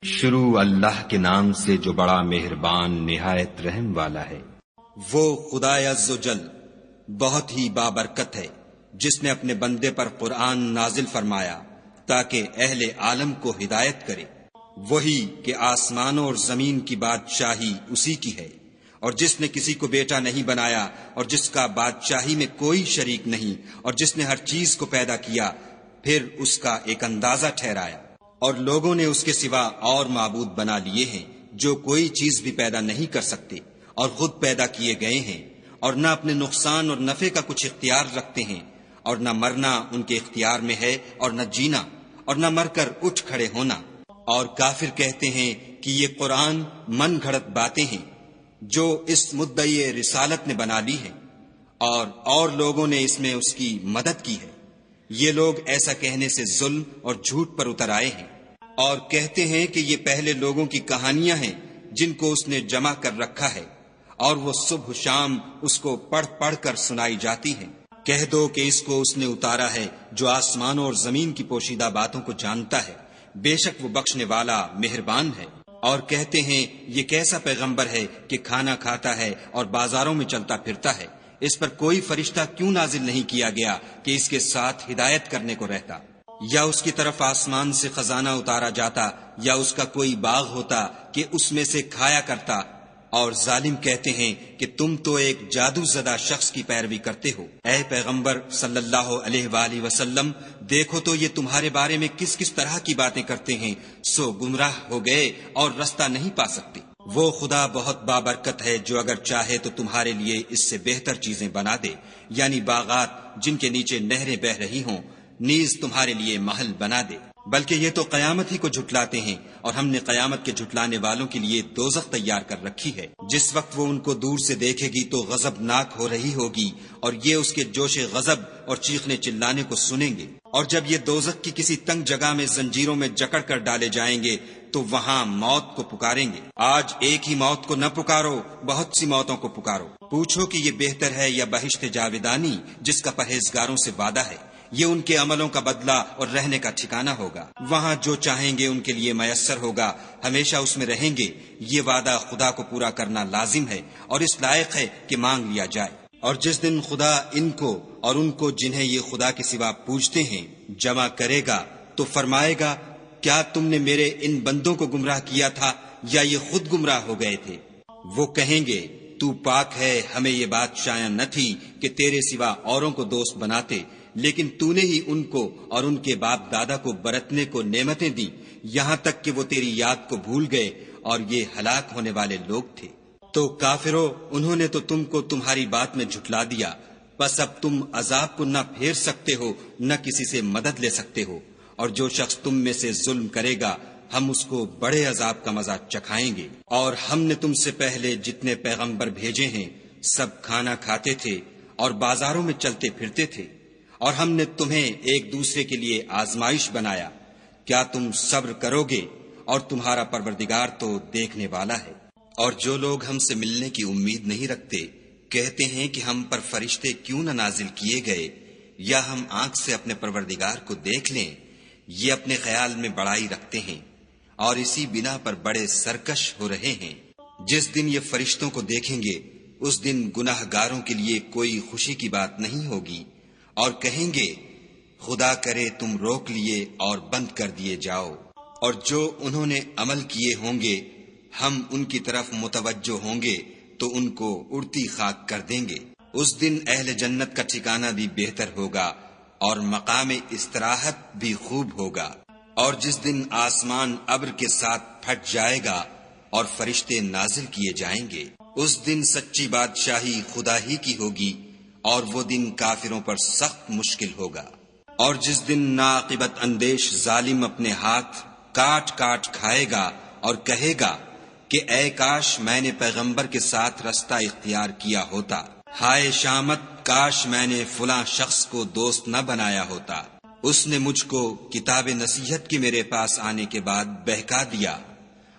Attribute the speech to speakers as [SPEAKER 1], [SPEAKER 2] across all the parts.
[SPEAKER 1] شروع اللہ کے نام سے جو بڑا مہربان نہایت رحم والا ہے۔
[SPEAKER 2] وہ خدا عز و جل بہت ہی بابرکت ہے جس نے اپنے بندے پر قرآن نازل فرمایا تاکہ اہل عالم کو ہدایت کرے۔ وہی کہ آسمانوں اور زمین کی بادشاہی اسی کی ہے، اور جس نے کسی کو بیٹا نہیں بنایا اور جس کا بادشاہی میں کوئی شریک نہیں، اور جس نے ہر چیز کو پیدا کیا پھر اس کا ایک اندازہ ٹھہرایا۔ اور لوگوں نے اس کے سوا اور معبود بنا لیے ہیں جو کوئی چیز بھی پیدا نہیں کر سکتے اور خود پیدا کیے گئے ہیں، اور نہ اپنے نقصان اور نفع کا کچھ اختیار رکھتے ہیں، اور نہ مرنا ان کے اختیار میں ہے اور نہ جینا، اور نہ مر کر اٹھ کھڑے ہونا۔ اور کافر کہتے ہیں کہ یہ قرآن من گھڑت باتیں ہیں جو اس مدعی رسالت نے بنا لی ہیں، اور لوگوں نے اس میں اس کی مدد کی ہے۔ یہ لوگ ایسا کہنے سے ظلم اور جھوٹ پر اتر آئے ہیں، اور کہتے ہیں کہ یہ پہلے لوگوں کی کہانیاں ہیں جن کو اس نے جمع کر رکھا ہے، اور وہ صبح شام اس کو پڑھ پڑھ کر سنائی جاتی ہیں۔ کہہ دو کہ اس کو اس نے اتارا ہے جو آسمانوں اور زمین کی پوشیدہ باتوں کو جانتا ہے، بے شک وہ بخشنے والا مہربان ہے۔ اور کہتے ہیں یہ کیسا پیغمبر ہے کہ کھانا کھاتا ہے اور بازاروں میں چلتا پھرتا ہے، اس پر کوئی فرشتہ کیوں نازل نہیں کیا گیا کہ اس کے ساتھ ہدایت کرنے کو رہتا؟ یا اس کی طرف آسمان سے خزانہ اتارا جاتا، یا اس کا کوئی باغ ہوتا کہ اس میں سے کھایا کرتا۔ اور ظالم کہتے ہیں کہ تم تو ایک جادو زدہ شخص کی پیروی کرتے ہو۔ اے پیغمبر صلی اللہ علیہ وآلہ وسلم، دیکھو تو یہ تمہارے بارے میں کس کس طرح کی باتیں کرتے ہیں، سو گمراہ ہو گئے اور رستہ نہیں پا سکتے۔ وہ خدا بہت بابرکت ہے جو اگر چاہے تو تمہارے لیے اس سے بہتر چیزیں بنا دے، یعنی باغات جن کے نیچے نہریں بہ رہی ہوں، نیز تمہارے لیے محل بنا دے۔ بلکہ یہ تو قیامت ہی کو جھٹلاتے ہیں، اور ہم نے قیامت کے جھٹلانے والوں کے لیے دوزخ تیار کر رکھی ہے۔ جس وقت وہ ان کو دور سے دیکھے گی تو غضبناک ہو رہی ہوگی، اور یہ اس کے جوش غضب اور چیخنے چلانے کو سنیں گے۔ اور جب یہ دوزخ کی کسی تنگ جگہ میں زنجیروں میں جکڑ کر ڈالے جائیں گے تو وہاں موت کو پکاریں گے۔ آج ایک ہی موت کو نہ پکارو، بہت سی موتوں کو پکارو۔ پوچھو کہ یہ بہتر ہے یا بہشت جاودانی جس کا پرہیزگاروں سے وعدہ ہے؟ یہ ان کے عملوں کا بدلہ اور رہنے کا ٹھکانہ ہوگا۔ وہاں جو چاہیں گے ان کے لیے میسر ہوگا، ہمیشہ اس میں رہیں گے۔ یہ وعدہ خدا کو پورا کرنا لازم ہے اور اس لائق ہے کہ مانگ لیا جائے۔ اور جس دن خدا ان کو اور ان کو جنہیں یہ خدا کے سوا پوجتے ہیں جمع کرے گا تو فرمائے گا، کیا تم نے میرے ان بندوں کو گمراہ کیا تھا یا یہ خود گمراہ ہو گئے تھے؟ وہ کہیں گے، تو پاک ہے، ہمیں یہ بات شایع نہ تھی کہ تیرے سوا اوروں کو دوست بناتے، لیکن تو نے ہی ان کو اور ان کے باپ دادا کو برتنے کو نعمتیں دی، یہاں تک کہ وہ تیری یاد کو بھول گئے، اور یہ ہلاک ہونے والے لوگ تھے۔ تو کافرو، انہوں نے تو تم کو تمہاری بات میں جھٹلا دیا، بس اب تم عذاب کو نہ پھیر سکتے ہو نہ کسی سے مدد لے سکتے ہو، اور جو شخص تم میں سے ظلم کرے گا ہم اس کو بڑے عذاب کا مزہ چکھائیں گے۔ اور ہم نے تم سے پہلے جتنے پیغمبر بھیجے ہیں سب کھانا کھاتے تھے اور بازاروں میں چلتے پھرتے تھے، اور ہم نے تمہیں ایک دوسرے کے لیے آزمائش بنایا۔ کیا تم صبر کرو گے؟ اور تمہارا پروردگار تو دیکھنے والا ہے۔ اور جو لوگ ہم سے ملنے کی امید نہیں رکھتے کہتے ہیں کہ ہم پر فرشتے کیوں نہ نازل کیے گئے، یا ہم آنکھ سے اپنے پروردگار کو دیکھ لیں۔ یہ اپنے خیال میں بڑائی رکھتے ہیں اور اسی بنا پر بڑے سرکش ہو رہے ہیں۔ جس دن یہ فرشتوں کو دیکھیں گے اس دن گناہ گاروں کے لیے کوئی خوشی کی بات نہیں ہوگی، اور کہیں گے، خدا کرے تم روک لیے اور بند کر دیے جاؤ۔ اور جو انہوں نے عمل کیے ہوں گے ہم ان کی طرف متوجہ ہوں گے تو ان کو اڑتی خاک کر دیں گے۔ اس دن اہل جنت کا ٹھکانہ بھی بہتر ہوگا اور مقام استراحت بھی خوب ہوگا۔ اور جس دن آسمان ابر کے ساتھ پھٹ جائے گا اور فرشتے نازل کیے جائیں گے، اس دن سچی بادشاہی خدا ہی کی ہوگی، اور وہ دن کافروں پر سخت مشکل ہوگا۔ اور جس دن ناعاقبت اندیش ظالم اپنے ہاتھ کاٹ کاٹ کھائے گا اور کہے گا کہ اے کاش میں نے پیغمبر کے ساتھ رستہ اختیار کیا ہوتا، ہائے شامت، کاش میں نے فلاں شخص کو دوست نہ بنایا ہوتا، اس نے مجھ کو کتاب نصیحت کے میرے پاس آنے کے بعد بہکا دیا۔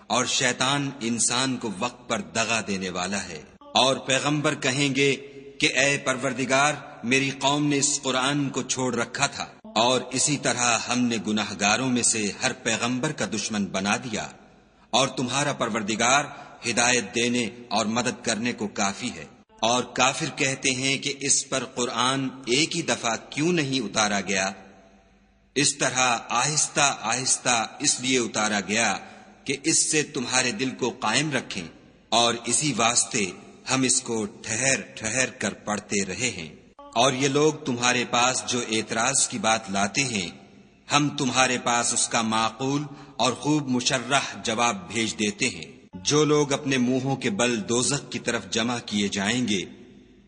[SPEAKER 2] اور شیطان انسان کو وقت پر دغا دینے والا ہے۔ اور پیغمبر کہیں گے کہ اے پروردگار، میری قوم نے اس قرآن کو چھوڑ رکھا تھا، اور اسی طرح ہم نے گناہگاروں میں سے ہر پیغمبر کا دشمن بنا دیا۔ اور تمہارا پروردگار ہدایت دینے اور مدد کرنے کو کافی ہے۔ اور کافر کہتے ہیں کہ اس پر قرآن ایک ہی دفعہ کیوں نہیں اتارا گیا؟ اس طرح آہستہ آہستہ اس لیے اتارا گیا کہ اس سے تمہارے دل کو قائم رکھیں، اور اسی واسطے ہم اس کو ٹھہر ٹھہر کر پڑھتے رہے ہیں۔ اور یہ لوگ تمہارے پاس جو اعتراض کی بات لاتے ہیں، ہم تمہارے پاس اس کا معقول اور خوب مشرح جواب بھیج دیتے ہیں۔ جو لوگ اپنے منہوں کے بل دوزخ کی طرف جمع کیے جائیں گے،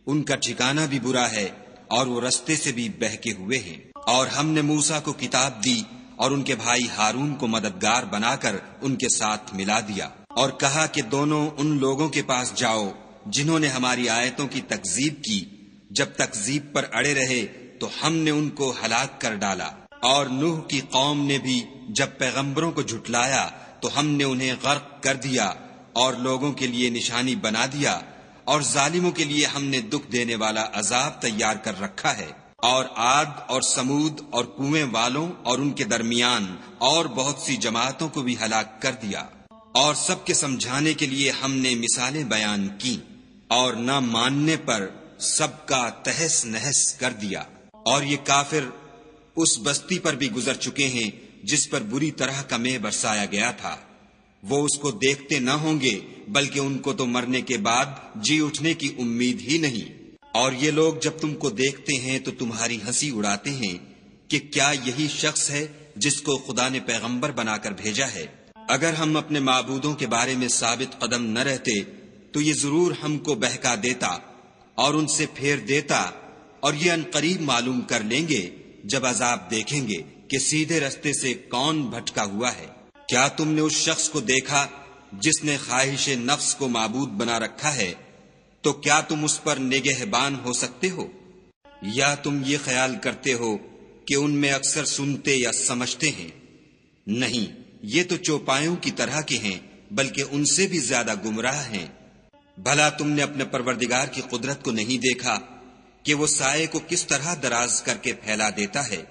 [SPEAKER 2] ان کا ٹھکانہ بھی برا ہے اور وہ رستے سے بھی بہکے ہوئے ہیں۔ اور ہم نے موسیٰ کو کتاب دی اور ان کے بھائی ہارون کو مددگار بنا کر ان کے ساتھ ملا دیا، اور کہا کہ دونوں ان لوگوں کے پاس جاؤ جنہوں نے ہماری آیتوں کی تکذیب کی۔ جب تکذیب پر اڑے رہے تو ہم نے ان کو ہلاک کر ڈالا۔ اور نوح کی قوم نے بھی جب پیغمبروں کو جھٹلایا تو ہم نے انہیں غرق کر دیا اور لوگوں کے لیے نشانی بنا دیا، اور ظالموں کے لیے ہم نے دکھ دینے والا عذاب تیار کر رکھا ہے۔ اور عاد اور سمود اور کنویں والوں اور ان کے درمیان اور بہت سی جماعتوں کو بھی ہلاک کر دیا، اور سب کے سمجھانے کے لیے ہم نے مثالیں بیان کی، اور نہ ماننے پر سب کا تہس نہس کر دیا۔ اور یہ کافر اس بستی پر بھی گزر چکے ہیں جس پر بری طرح کا مے برسایا گیا تھا۔ وہ اس کو دیکھتے نہ ہوں گے، بلکہ ان کو تو مرنے کے بعد جی اٹھنے کی امید ہی نہیں۔ اور یہ لوگ جب تم کو دیکھتے ہیں تو تمہاری ہنسی اڑاتے ہیں کہ کیا یہی شخص ہے جس کو خدا نے پیغمبر بنا کر بھیجا ہے؟ اگر ہم اپنے معبودوں کے بارے میں ثابت قدم نہ رہتے تو یہ ضرور ہم کو بہکا دیتا اور ان سے پھیر دیتا، اور یہ عنقریب معلوم کر لیں گے جب عذاب دیکھیں گے کہ سیدھے رستے سے کون بھٹکا ہوا ہے۔ کیا تم نے اس شخص کو دیکھا جس نے خواہش نفس کو معبود بنا رکھا ہے؟ تو کیا تم اس پر نگہبان ہو سکتے ہو؟ یا تم یہ خیال کرتے ہو کہ ان میں اکثر سنتے یا سمجھتے ہیں؟ نہیں، یہ تو چوپایوں کی طرح کے ہیں، بلکہ ان سے بھی زیادہ گمراہ ہیں۔ بھلا تم نے اپنے پروردگار کی قدرت کو نہیں دیکھا کہ وہ سائے کو کس طرح دراز کر کے پھیلا دیتا ہے؟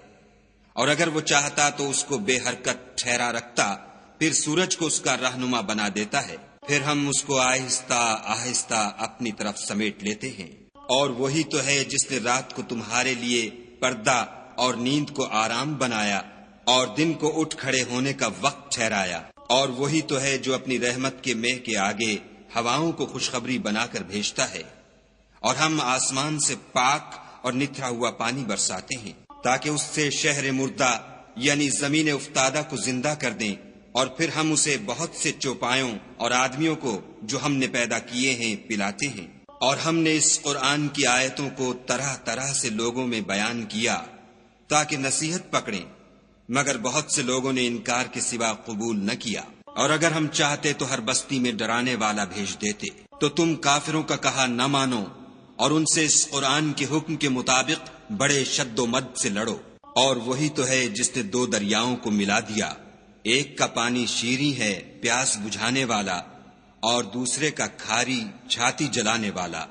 [SPEAKER 2] اور اگر وہ چاہتا تو اس کو بے حرکت ٹھہرا رکھتا، پھر سورج کو اس کا رہنما بنا دیتا ہے، پھر ہم اس کو آہستہ آہستہ اپنی طرف سمیٹ لیتے ہیں۔ اور وہی تو ہے جس نے رات کو تمہارے لیے پردہ اور نیند کو آرام بنایا اور دن کو اٹھ کھڑے ہونے کا وقت ٹھہرایا۔ اور وہی تو ہے جو اپنی رحمت کے مہ کے آگے ہواؤں کو خوشخبری بنا کر بھیجتا ہے، اور ہم آسمان سے پاک اور نتھرا ہوا پانی برساتے ہیں تاکہ اس سے شہر مردہ یعنی زمین افتادہ کو زندہ کر دیں، اور پھر ہم اسے بہت سے چوپایوں اور آدمیوں کو جو ہم نے پیدا کیے ہیں پلاتے ہیں۔ اور ہم نے اس قرآن کی آیتوں کو طرح طرح سے لوگوں میں بیان کیا تاکہ نصیحت پکڑیں، مگر بہت سے لوگوں نے انکار کے سوا قبول نہ کیا۔ اور اگر ہم چاہتے تو ہر بستی میں ڈرانے والا بھیج دیتے، تو تم کافروں کا کہا نہ مانو اور ان سے اس قرآن کے حکم کے مطابق بڑے شد و مد سے لڑو۔ اور وہی تو ہے جس نے دو دریاؤں کو ملا دیا، ایک کا پانی شیریں ہے پیاس بجھانے والا، اور دوسرے کا کھاری چھاتی جلانے والا،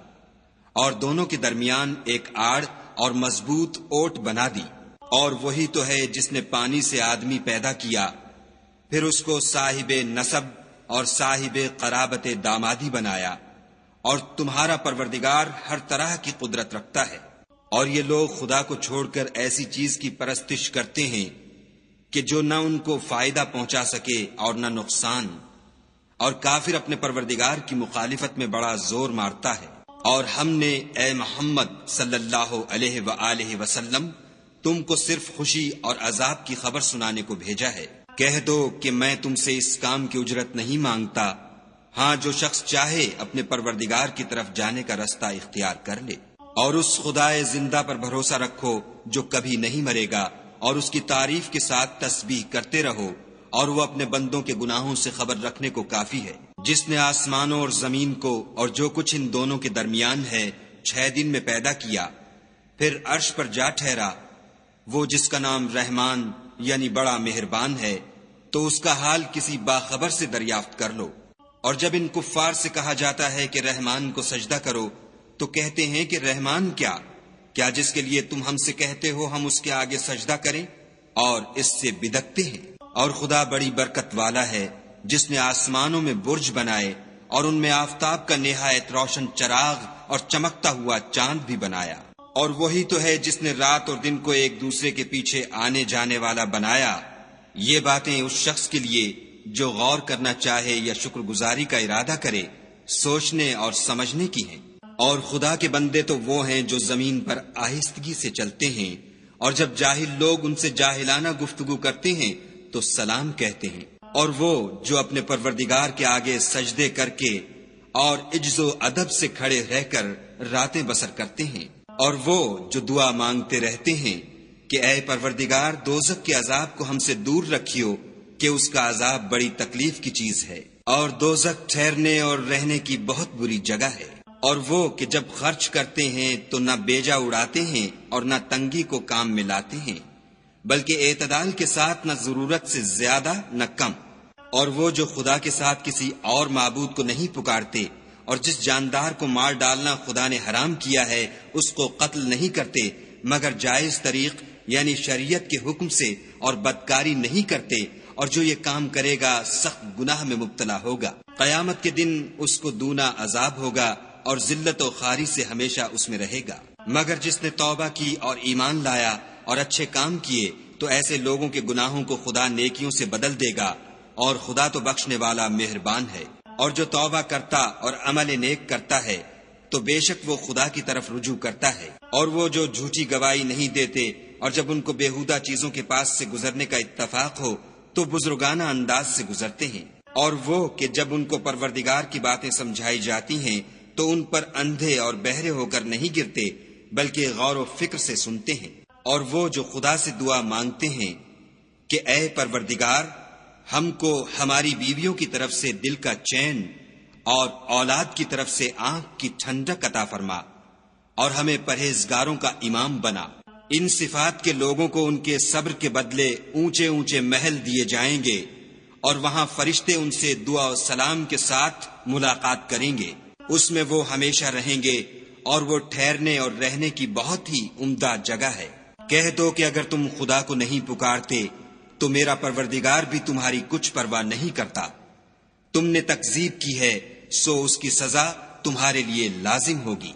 [SPEAKER 2] اور دونوں کے درمیان ایک آڑ اور مضبوط اوٹ بنا دی۔ اور وہی تو ہے جس نے پانی سے آدمی پیدا کیا، پھر اس کو صاحب نسب اور صاحب قرابت دامادی بنایا۔ اور تمہارا پروردگار ہر طرح کی قدرت رکھتا ہے۔ اور یہ لوگ خدا کو چھوڑ کر ایسی چیز کی پرستش کرتے ہیں کہ جو نہ ان کو فائدہ پہنچا سکے اور نہ نقصان، اور کافر اپنے پروردگار کی مخالفت میں بڑا زور مارتا ہے۔ اور ہم نے اے محمد صلی اللہ علیہ وآلہ وسلم تم کو صرف خوشی اور عذاب کی خبر سنانے کو بھیجا ہے۔ کہہ دو کہ میں تم سے اس کام کی اجرت نہیں مانگتا، ہاں جو شخص چاہے اپنے پروردگار کی طرف جانے کا رستہ اختیار کر لے۔ اور اس خدائے زندہ پر بھروسہ رکھو جو کبھی نہیں مرے گا، اور اس کی تعریف کے ساتھ تسبیح کرتے رہو، اور وہ اپنے بندوں کے گناہوں سے خبر رکھنے کو کافی ہے۔ جس نے آسمانوں اور زمین کو اور جو کچھ ان دونوں کے درمیان ہے 6 دن میں پیدا کیا، پھر عرش پر جا ٹھہرا، وہ جس کا نام رحمان یعنی بڑا مہربان ہے، تو اس کا حال کسی باخبر سے دریافت کر لو۔ اور جب ان کفار سے کہا جاتا ہے کہ رحمان کو سجدہ کرو تو کہتے ہیں کہ رحمان کیا جس کے لیے تم ہم سے کہتے ہو ہم اس کے آگے سجدہ کریں؟ اور اس سے بدکتے ہیں۔ اور خدا بڑی برکت والا ہے، جس نے آسمانوں میں برج بنائے اور ان میں آفتاب کا نہایت روشن چراغ اور چمکتا ہوا چاند بھی بنایا، اور وہی تو ہے جس نے رات اور دن کو ایک دوسرے کے پیچھے آنے جانے والا بنایا۔ یہ باتیں اس شخص کے لیے جو غور کرنا چاہے یا شکر گزاری کا ارادہ کرے سوچنے اور سمجھنے کی ہیں۔ اور خدا کے بندے تو وہ ہیں جو زمین پر آہستگی سے چلتے ہیں، اور جب جاہل لوگ ان سے جاہلانہ گفتگو کرتے ہیں تو سلام کہتے ہیں، اور وہ جو اپنے پروردگار کے آگے سجدے کر کے اور عجز و ادب سے کھڑے رہ کر راتیں بسر کرتے ہیں، اور وہ جو دعا مانگتے رہتے ہیں کہ اے پروردگار دوزخ کے عذاب کو ہم سے دور رکھیو کہ اس کا عذاب بڑی تکلیف کی چیز ہے، اور دوزخ ٹھہرنے اور رہنے کی بہت بری جگہ ہے۔ اور وہ کہ جب خرچ کرتے ہیں تو نہ بیجا اڑاتے ہیں اور نہ تنگی کو کام میں لاتے ہیں، بلکہ اعتدال کے ساتھ نہ ضرورت سے زیادہ نہ کم۔ اور وہ جو خدا کے ساتھ کسی اور معبود کو نہیں پکارتے، اور جس جاندار کو مار ڈالنا خدا نے حرام کیا ہے اس کو قتل نہیں کرتے مگر جائز طریق یعنی شریعت کے حکم سے، اور بدکاری نہیں کرتے، اور جو یہ کام کرے گا سخت گناہ میں مبتلا ہوگا۔ قیامت کے دن اس کو دونا عذاب ہوگا اور ذلت و خواری سے ہمیشہ اس میں رہے گا۔ مگر جس نے توبہ کی اور ایمان لایا اور اچھے کام کیے تو ایسے لوگوں کے گناہوں کو خدا نیکیوں سے بدل دے گا، اور خدا تو بخشنے والا مہربان ہے۔ اور جو توبہ کرتا اور عمل نیک کرتا ہے تو بے شک وہ خدا کی طرف رجوع کرتا ہے۔ اور وہ جو جھوٹی گواہی نہیں دیتے اور جب ان کو بیہودہ چیزوں کے پاس سے گزرنے کا اتفاق ہو تو بزرگانہ انداز سے گزرتے ہیں۔ اور وہ کہ جب ان کو پروردگار کی باتیں سمجھائی جاتی ہیں تو ان پر اندھے اور بہرے ہو کر نہیں گرتے بلکہ غور و فکر سے سنتے ہیں۔ اور وہ جو خدا سے دعا مانگتے ہیں کہ اے پروردگار ہم کو ہماری بیویوں کی طرف سے دل کا چین اور اولاد کی طرف سے آنکھ کی ٹھنڈک عطا فرما، اور ہمیں پرہیزگاروں کا امام بنا۔ ان صفات کے لوگوں کو ان کے صبر کے بدلے اونچے اونچے محل دیے جائیں گے، اور وہاں فرشتے ان سے دعا و سلام کے ساتھ ملاقات کریں گے، اس میں وہ ہمیشہ رہیں گے، اور وہ ٹھہرنے اور رہنے کی بہت ہی عمدہ جگہ ہے۔ کہہ دو کہ اگر تم خدا کو نہیں پکارتے تو میرا پروردگار بھی تمہاری کچھ پرواہ نہیں کرتا۔ تم نے تکذیب کی ہے سو اس کی سزا تمہارے لیے لازم ہوگی۔